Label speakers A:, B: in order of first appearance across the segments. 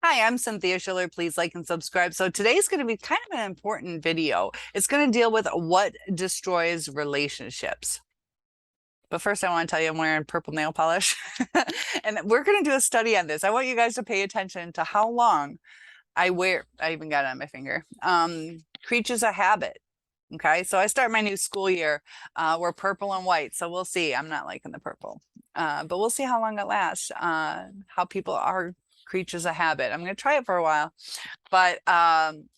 A: Hi, I'm Cynthia Schiller. Please like and subscribe. So today's going to be kind of an important video. It's going to deal with what destroys relationships. But first, I want to tell you I'm wearing purple nail polish. And we're going to do a study on this. I want you guys to pay attention to how long I wear. I even got it on my finger. Creatures of habit. Okay, so I start my new school year. We're purple and white, so we'll see. I'm not liking the purple, but we'll see how long it lasts. How people are creatures of habit. I'm going to try it for a while, but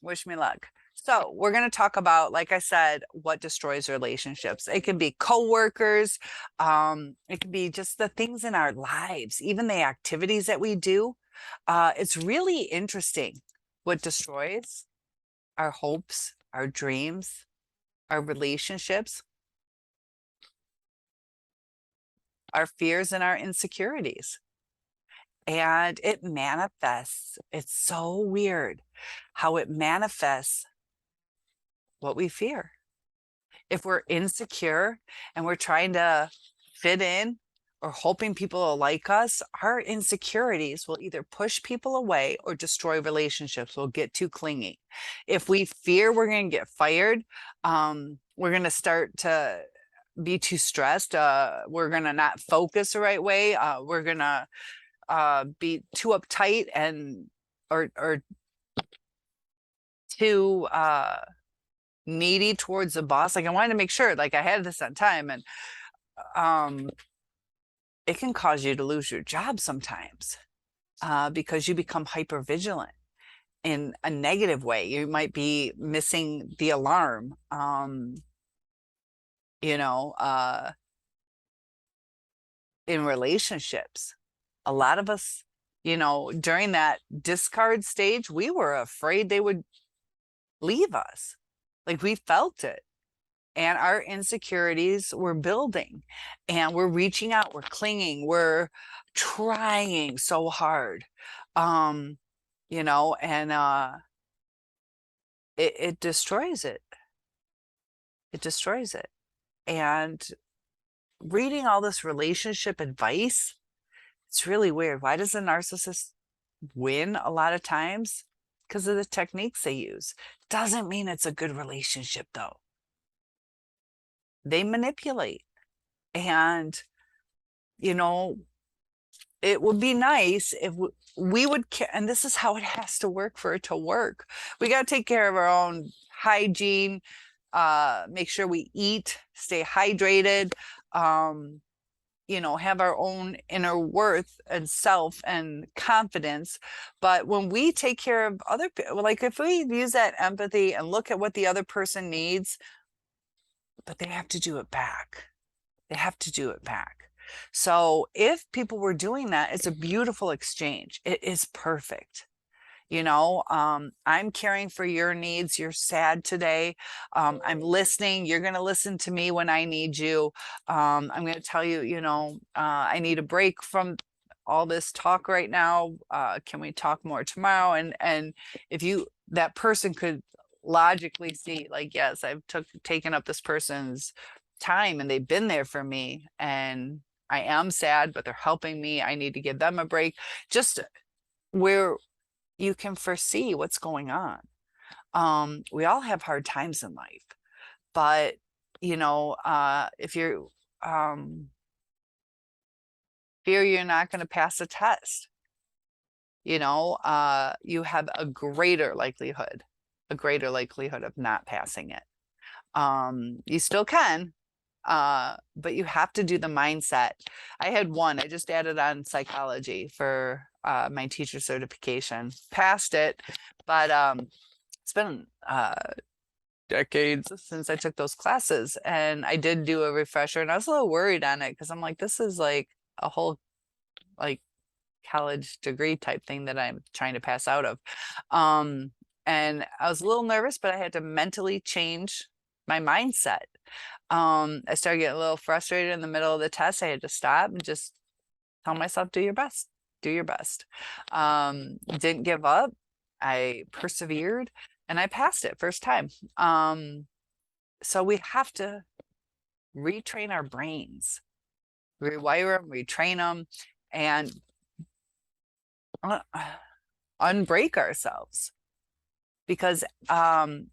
A: wish me luck. So we're going to talk about, like I said, what destroys relationships. It can be coworkers. It can be just the things in our lives, even the activities that we do. It's really interesting what destroys our hopes, our dreams, our relationships, our fears, and our insecurities. And it manifests. It's so weird how it manifests what we fear. If we're insecure and we're trying to fit in or hoping people will like us, our insecurities will either push people away or destroy relationships. We'll get too clingy. If we fear we're going to get fired, we're going to start to be too stressed. We're going to not focus the right way. We're going to be too uptight and or too needy towards the boss. Like I wanted to make sure like I had this on time, and um it can cause you to lose your job sometimes because you become hyper vigilant in a negative way. You might be missing the alarm. You know, in relationships, a lot of us, during that discard stage, we were afraid they would leave us. Like we felt it. And our insecurities were building, and we're reaching out, we're clinging, we're trying so hard. Um, and it destroys it. It destroys it. And reading all this relationship advice, it's really weird. Why does the narcissist win a lot of times? Because of the techniques they use. Doesn't mean it's a good relationship, though. They manipulate. And, it would be nice if we would, and this is how it has to work for it to work. We got to take care of our own hygiene, make sure we eat, stay hydrated, have our own inner worth and self and confidence. But when we take care of other people, like if we use that empathy and look at what the other person needs, but they have to do it back. They have to do it back. So if people were doing that, it's a beautiful exchange. It is perfect. I'm caring for your needs. You're sad today. I'm listening. You're going to listen to me when I need you. I'm going to tell you, I need a break from all this talk right now. Can we talk more tomorrow? And if that person could logically see, like, yes, I've taken up this person's time and they've been there for me, and I am sad, but they're helping me. I need to give them a break. Just where you can foresee what's going on. We all have hard times in life, but if you're fear you're not going to pass a test, you have a greater likelihood of not passing it. You still can, but you have to do the mindset. I just added on psychology for my teacher certification, passed it, but it's been decades since I took those classes, and I did do a refresher, and I was a little worried on it because I'm like, this is like a whole like college degree type thing that I'm trying to pass out of. And I was a little nervous, but I had to mentally change my mindset. I started getting a little frustrated in the middle of the test. I had to stop and just tell myself, do your best, do your best. Didn't give up. I persevered and I passed it first time. So we have to retrain our brains, rewire them, retrain them. And unbreak ourselves, because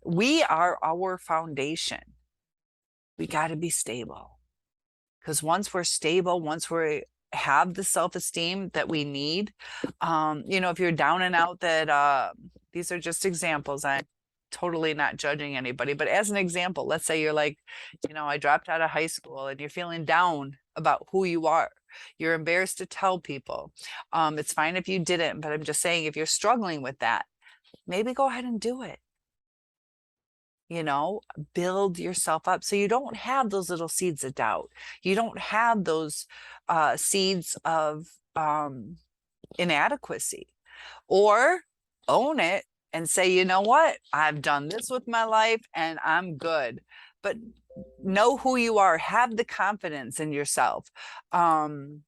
A: we are our foundation. We got to be stable, because once we're stable, once we have the self-esteem that we need, you know, if you're down and out, that these are just examples. I'm totally not judging anybody, but as an example, let's say you're like, you know, I dropped out of high school and you're feeling down about who you are. You're embarrassed to tell people. It's fine if you didn't, but I'm just saying, if you're struggling with that, maybe go ahead and do it. You know, build yourself up so you don't have those little seeds of doubt. You don't have those seeds of inadequacy. Or own it and say, you know what, I've done this with my life and I'm good. But know who you are, have the confidence in yourself. And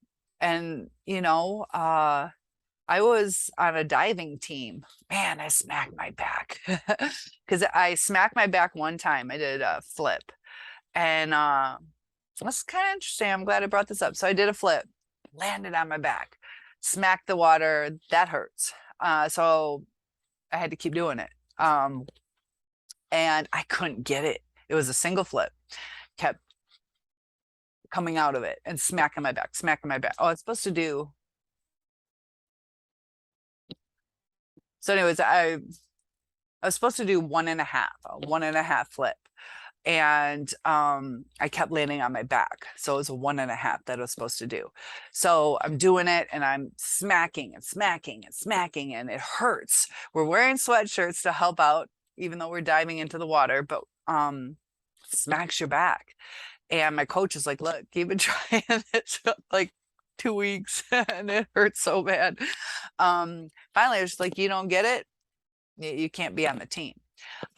A: you know, I was on a diving team. Man, I smacked my back because I smacked my back one time. I did a flip, and that's kind of interesting. I'm glad I brought this up. So I did a flip, landed on my back, smacked the water. That hurts. So I had to keep doing it. And I couldn't get it. It was a single flip, kept coming out of it and smacking my back, smacking my back. Oh, it's supposed to do. So anyways, I was supposed to do a 1.5 flip. And I kept landing on my back. So it was a 1.5 that I was supposed to do. So I'm doing it and I'm smacking and smacking and smacking, and it hurts. We're wearing sweatshirts to help out, even though we're diving into the water, but smacks your back. And my coach is like, look, keep it trying. It's like 2 weeks and it hurts so bad. Finally, I was like, you don't get it, you can't be on the team.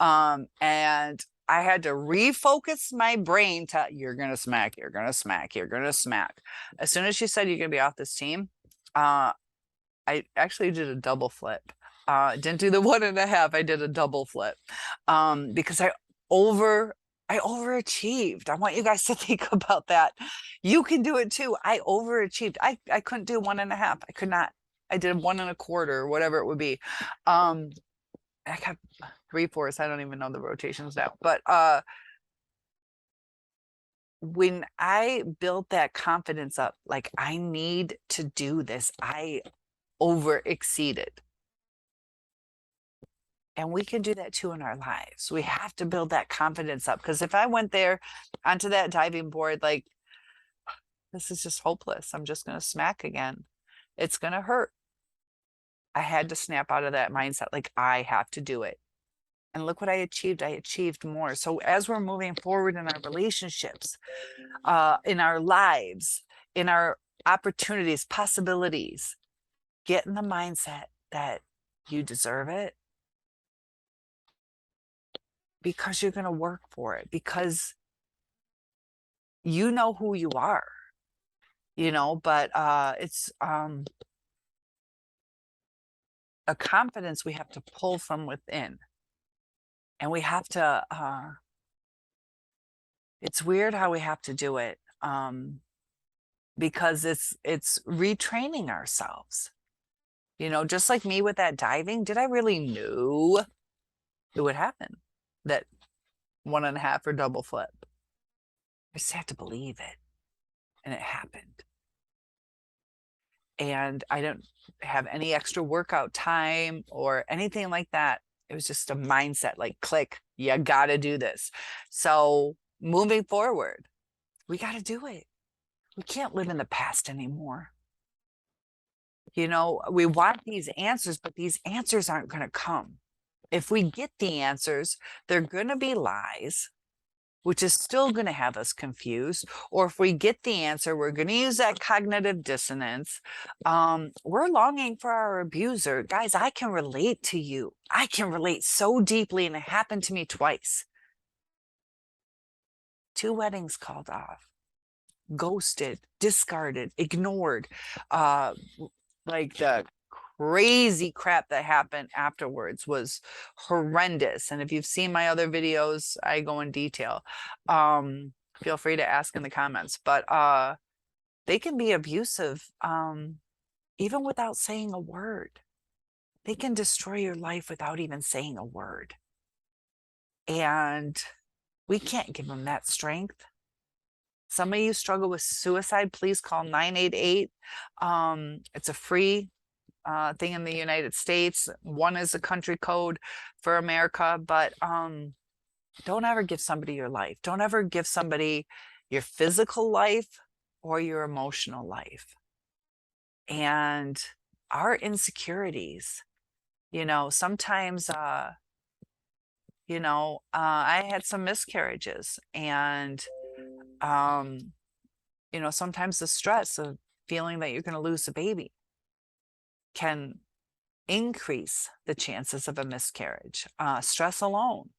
A: And I had to refocus my brain to, you're going to smack, you're going to smack, you're going to smack. As soon as she said, you're going to be off this team, I actually did a double flip. Didn't do the 1.5. I did a double flip because I overachieved. I want you guys to think about that. You can do it too. I overachieved. I couldn't do 1.5. I could not. I did 1.25 or whatever it would be. I got 3/4. I don't even know the rotations now. But when I built that confidence up, like, I need to do this, I over exceeded. And we can do that too in our lives. We have to build that confidence up, because if I went there onto that diving board, like, this is just hopeless, I'm just going to smack again, it's going to hurt. I had to snap out of that mindset. Like, I have to do it. And look what I achieved. I achieved more. So as we're moving forward in our relationships, in our lives, in our opportunities, possibilities, get in the mindset that you deserve it, because you're going to work for it, because you know who you are, you know, but it's a confidence we have to pull from within. And we have to, it's weird how we have to do it, because it's retraining ourselves. You know, just like me with that diving, did I really know it would happen? That 1.5 or double flip. I just had to believe it, and it happened. And I don't have any extra workout time or anything like that. It was just a mindset, like, click, you got to do this. So moving forward, we got to do it. We can't live in the past anymore. You know, we want these answers, but these answers aren't going to come. If we get the answers, they're going to be lies, which is still going to have us confused. Or if we get the answer, we're going to use that cognitive dissonance. We're longing for our abuser. Guys, I can relate to you. I can relate so deeply, and it happened to me twice. 2 weddings called off, ghosted, discarded, ignored, like the crazy crap that happened afterwards was horrendous. And if you've seen my other videos, I go in detail. Feel free to ask in the comments, but they can be abusive even without saying a word. they can destroy your life without even saying a word. And we can't give them that strength. Some of you struggle with suicide, please call 988. It's a free thing in the United States. One is a country code for America, but don't ever give somebody your life. Don't ever give somebody your physical life or your emotional life. And our insecurities, sometimes, I had some miscarriages, and, sometimes the stress of feeling that you're going to lose a baby can increase the chances of a miscarriage. Stress alone.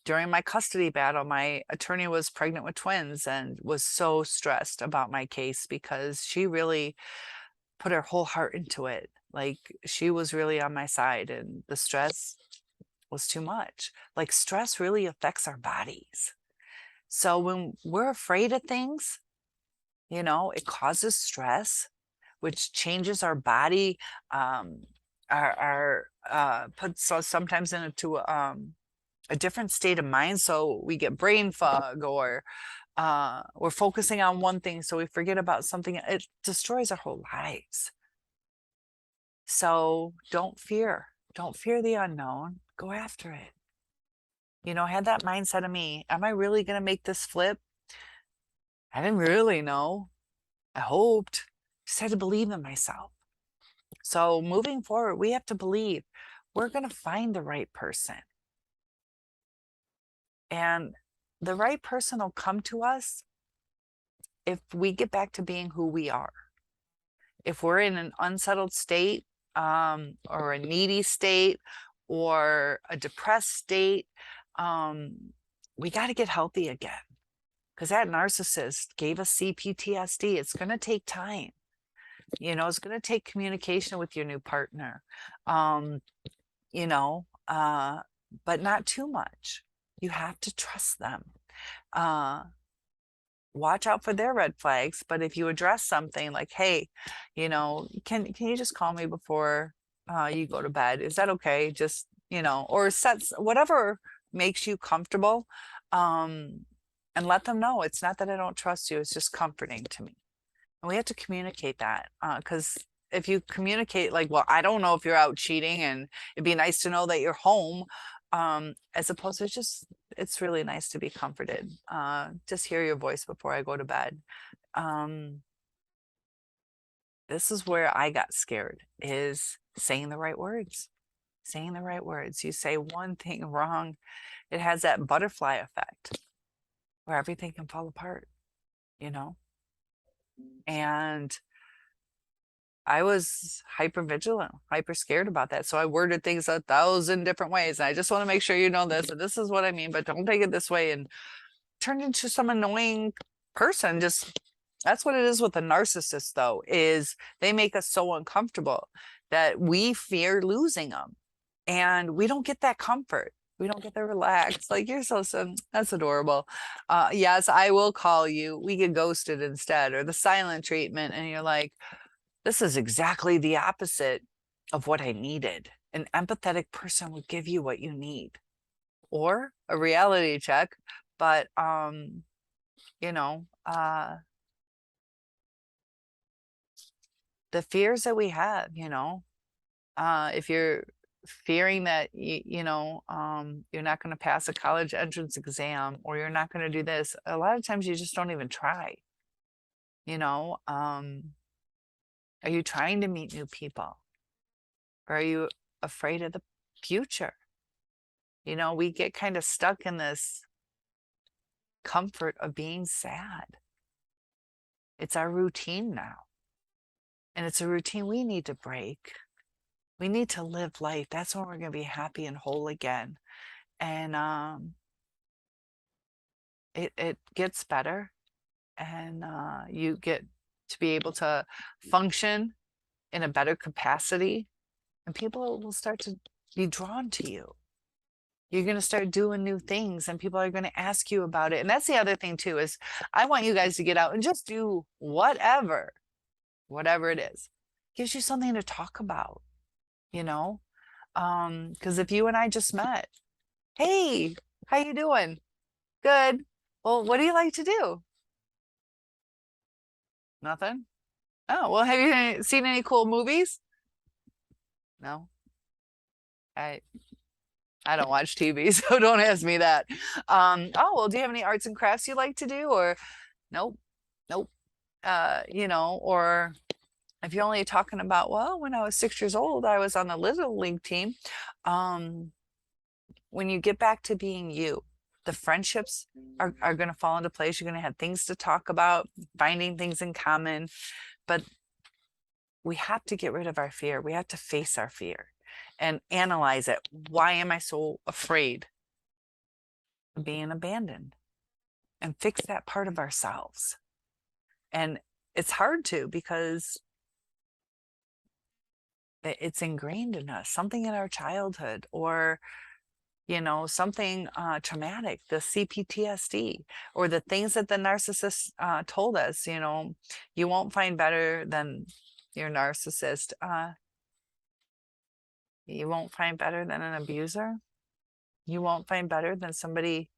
A: During my custody battle, my attorney was pregnant with twins and was so stressed about my case because she really put her whole heart into it. Like, she was really on my side, and the stress was too much. Like, stress really affects our bodies. So when we're afraid of things, it causes stress, which changes our body, puts us sometimes into a different state of mind. So we get brain fog, or we're focusing on one thing, so we forget about something. It destroys our whole lives. So don't fear the unknown. Go after it. Had that mindset of me. Am I really going to make this flip? I didn't really know. I hoped. Just had to believe in myself. So moving forward, we have to believe we're going to find the right person. And the right person will come to us if we get back to being who we are. If we're in an unsettled state, or a needy state, or a depressed state, we got to get healthy again, because that narcissist gave us CPTSD. It's going to take time. It's going to take communication with your new partner, but not too much. You have to trust them. Watch out for their red flags. But if you address something like, hey, can you just call me before you go to bed? Is that okay? Just, or sets whatever makes you comfortable, and let them know it's not that I don't trust you. It's just comforting to me. And we have to communicate that, because if you communicate like, well, I don't know if you're out cheating, and it'd be nice to know that you're home, as opposed to it's really nice to be comforted. Just hear your voice before I go to bed. This is where I got scared, is saying the right words. Saying the right words. You say one thing wrong, it has that butterfly effect where everything can fall apart, and I was hyper vigilant, hyper scared about that. So I worded things 1,000 different ways. And I just want to make sure you know this, and this is what I mean, but don't take it this way, and turn into some annoying person. That's what it is with a narcissist, though, is they make us so uncomfortable that we fear losing them. And we don't get that comfort. We don't get the relaxed, like, you're so that's adorable. Yes, I will call you. We get ghosted instead, or the silent treatment. And you're like, this is exactly the opposite of what I needed. An empathetic person would give you what you need, or a reality check. But, the fears that we have, if you're fearing that, you're not going to pass a college entrance exam, or you're not going to do this, a lot of times you just don't even try. Are you trying to meet new people? Or are you afraid of the future? We get kind of stuck in this comfort of being sad. It's our routine now. And it's a routine we need to break. We need to live life. That's when we're going to be happy and whole again. And it gets better. And you get to be able to function in a better capacity. And people will start to be drawn to you. You're going to start doing new things, and people are going to ask you about it. And that's the other thing too, is I want you guys to get out and just do whatever it is. Gives you something to talk about. you know? Because if you and I just met, hey, how you doing? Good. Well, what do you like to do? Nothing. Oh, well, have you seen any cool movies? No. I I don't watch TV, so don't ask me that. Oh, well, do you have any arts and crafts you like to do? Or nope, nope. Or if you're only talking about, well, when I was 6 years old, I was on the Little League team. Um, when you get back to being you, the friendships are going to fall into place. You're going to have things to talk about, finding things in common, but we have to get rid of our fear. We have to face our fear and analyze it. Why am I so afraid of being abandoned? And fix that part of ourselves. And it's hard to, because it's ingrained in us, something in our childhood, or something traumatic, the CPTSD, or the things that the narcissist told us. You won't find better than your narcissist. You won't find better than an abuser. You won't find better than somebody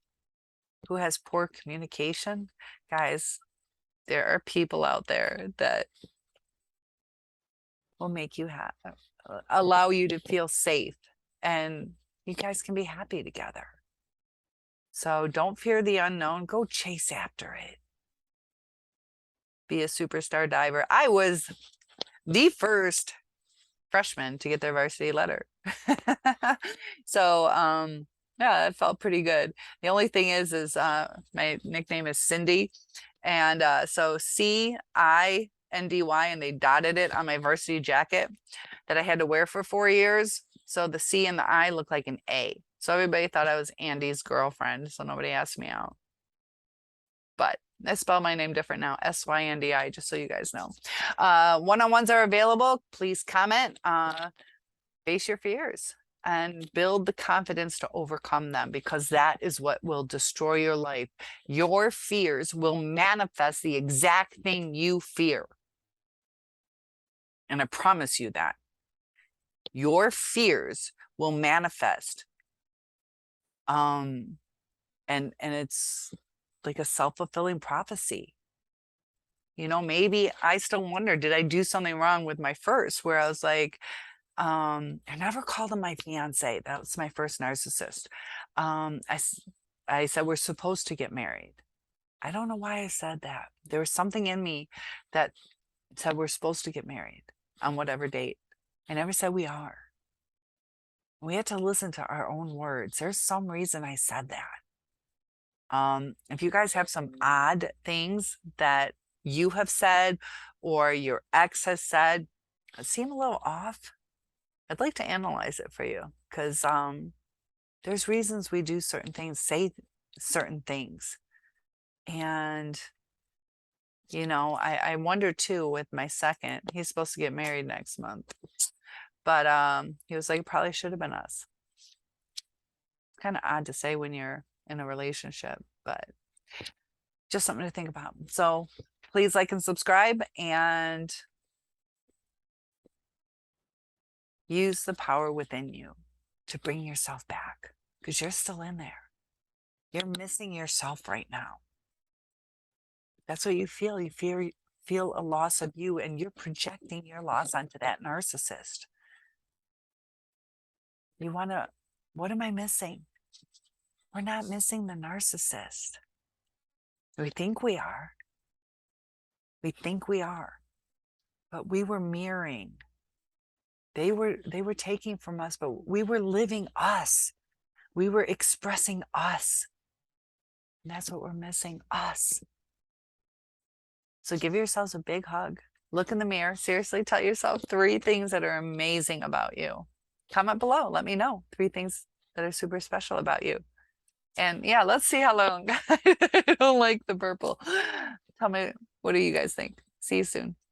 A: who has poor communication. Guys, there are people out there that will make you allow you to feel safe, and you guys can be happy together. So don't fear the unknown. Go chase after it. Be a superstar diver. I was the first freshman to get their varsity letter. So yeah, it felt pretty good. The only thing is my nickname is Cindy, and so CINDY, and they dotted it on my varsity jacket that I had to wear for 4 years. So the C and the I look like an A. So everybody thought I was Andy's girlfriend. So nobody asked me out. But I spell my name different now, SYNDI, just so you guys know. One-on-ones are available. Please comment. Face your fears and build the confidence to overcome them, because that is what will destroy your life. Your fears will manifest the exact thing you fear. And I promise you that. Your fears will manifest. And it's like a self-fulfilling prophecy. Maybe I still wonder, did I do something wrong with my first, where I was like, I never called him my fiance. That was my first narcissist. I said, we're supposed to get married. I don't know why I said that. There was something in me that said we're supposed to get married on whatever date. I never said we are. We had to listen to our own words. There's some reason I said that. If you guys have some odd things that you have said or your ex has said that seem a little off, I'd like to analyze it for you, because there's reasons we do certain things, say certain things. And, I wonder too with my second, he's supposed to get married next month, but he was like, it probably should have been us. Kind of odd to say when you're in a relationship, but just something to think about. So please like and subscribe, and use the power within you to bring yourself back, because you're still in there. You're missing yourself right now. That's what you feel. You feel a loss of you, and you're projecting your loss onto that narcissist. What am I missing? We're not missing the narcissist. We think we are. We think we are. But we were mirroring. They were taking from us, but we were living us. We were expressing us. And that's what we're missing, us. So give yourselves a big hug. Look in the mirror. Seriously, tell yourself 3 things that are amazing about you. Comment below. Let me know 3 things that are super special about you. And yeah, let's see how long. I don't like the purple. Tell me, what do you guys think? See you soon.